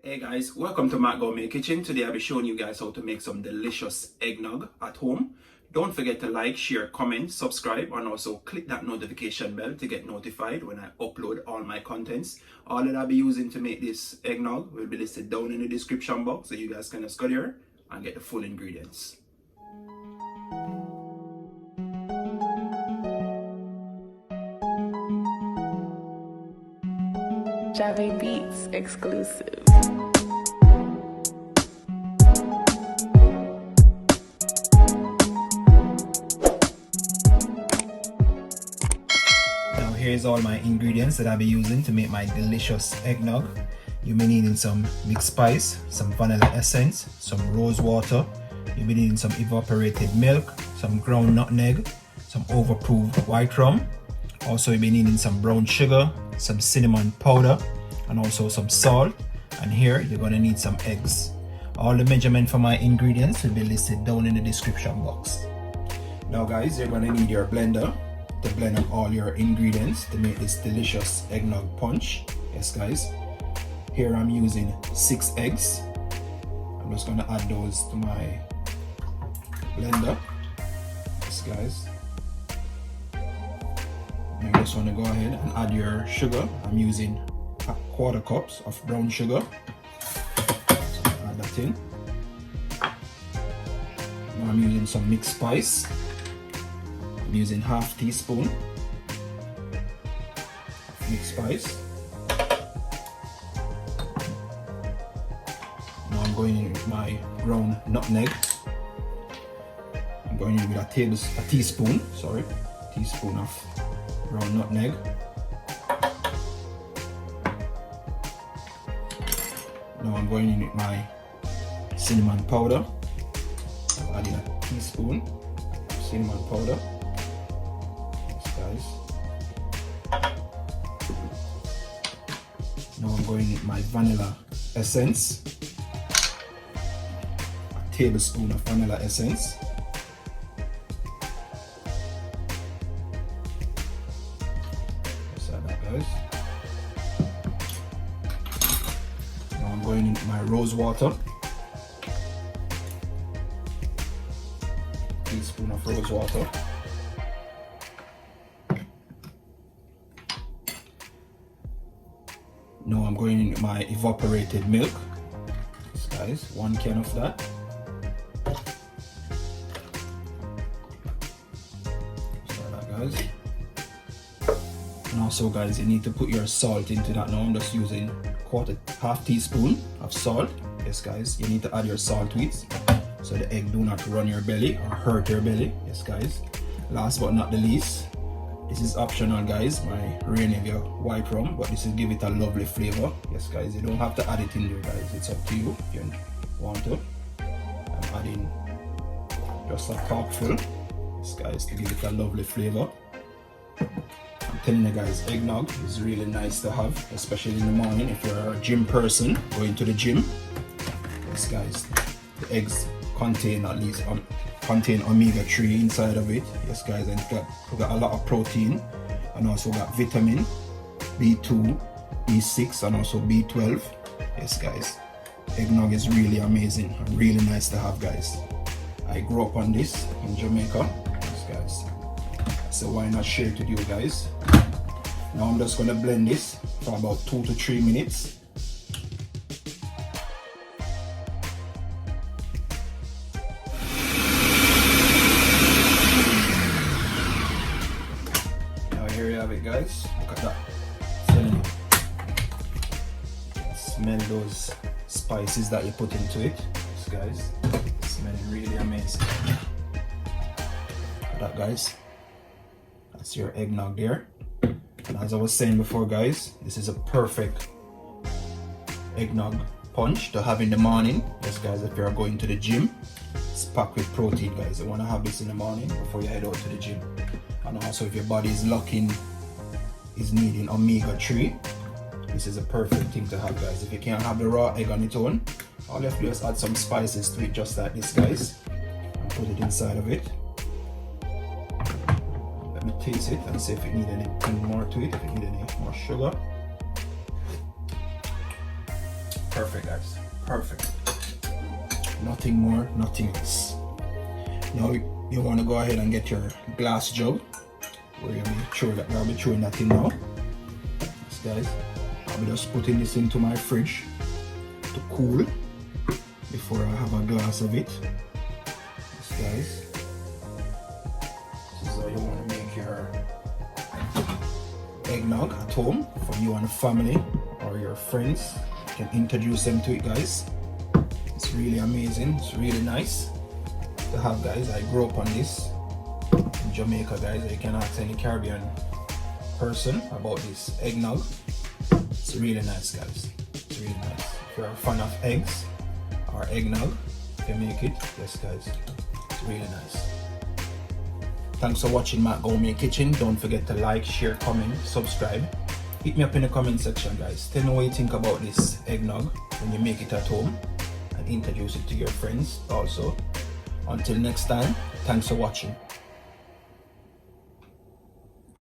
Hey guys, welcome to Matt Gourmet Kitchen. Today I'll be showing you guys how to make some delicious eggnog at home. Don't forget to like, share, comment, subscribe, and also click that notification bell to get notified when I upload all my contents. All that I'll be using to make this eggnog will be listed down in the description box, so you guys can just go there and get the full ingredients. Java Beats exclusive. Now here's all my ingredients that I'll be using to make my delicious eggnog. You'll be needing some mixed spice, some vanilla essence, some rose water. You'll be needing some evaporated milk, some ground nutmeg, some overproof white rum. Also you'll be needing some brown sugar, some cinnamon powder, and also some salt. And here you're going to need some eggs. All the measurement for my ingredients will be listed down in the description box. Now guys, you're going to need your blender to blend up all your ingredients to make this delicious eggnog punch. Yes guys, here I'm using 6 eggs. I'm just going to add those to my blender. Yes guys, you just want to go ahead and add your sugar. I'm using 1/4 cups of brown sugar. So add that in. Now I'm using some mixed spice. I'm using 1/2 teaspoon of mixed spice. Now I'm going in with my ground nutmeg. I'm going in with a teaspoon of ground nutmeg. Now I'm going in with my cinnamon powder. I'm adding a teaspoon of cinnamon powder. Yes guys. Now I'm going in with my vanilla essence. A tablespoon of vanilla essence. Guys. Now I'm going into my rose water. Teaspoon of rose water. Now I'm going into my evaporated milk. Yes, guys, 1 can of that. Guys. And also guys, you need to put your salt into that. Now I'm just using 1/2 teaspoon of salt. Yes guys, you need to add your salt to it so the egg do not run your belly or hurt your belly. Yes guys. Last but not the least, this is optional guys, my Rainier white rum, but this will give it a lovely flavor. Yes guys, you don't have to add it in there guys, it's up to you if you want to. I'm adding just a cupful, yes guys, to give it a lovely flavor. I'm telling you guys, eggnog is really nice to have, especially in the morning if you're a gym person going to the gym. Yes guys, the eggs contain at least contain omega-3 inside of it. Yes guys, and we got a lot of protein, and also got vitamin B2, B6, and also B12. Yes guys, eggnog is really amazing and really nice to have guys. I grew up on this in Jamaica. Yes guys, so why not share it with you guys. Now I'm just going to blend this for about 2 to 3 minutes. Now here you have it guys, look at that. Smell those spices that you put into it. Yes guys, it's smelling really amazing. Look at that guys. That's your eggnog there. And as I was saying before guys, this is a perfect eggnog punch to have in the morning. Yes guys, if you're going to the gym, it's packed with protein guys. You want to have this in the morning before you head out to the gym. And also if your body is needing omega-3, this is a perfect thing to have guys. If you can't have the raw egg on its own, all you have to do is add some spices to it just like this guys, and put it inside of it. Let me taste it and see if it needs anything more to it, if it needs any more sugar. Perfect, guys. Perfect. Nothing more, nothing less. Now you want to go ahead and get your glass jug where you'll be throwing that in now. Yes, guys. I'll be just putting this into my fridge to cool before I have a glass of it. Yes, guys. This is how you want to make your eggnog at home for you and the family or your friends. You can introduce them to it, guys. It's really amazing. It's really nice to have, guys. I grew up on this in Jamaica, guys. You can ask any Caribbean person about this eggnog. It's really nice, guys. It's really nice. If you're a fan of eggs or eggnog, you can make it. Yes, guys. It's really nice. Thanks for watching Matt Gourmet Kitchen. Don't forget to like, share, comment, subscribe. Hit me up in the comment section, guys. Tell me what you think about this eggnog when you make it at home and introduce it to your friends also. Until next time, thanks for watching.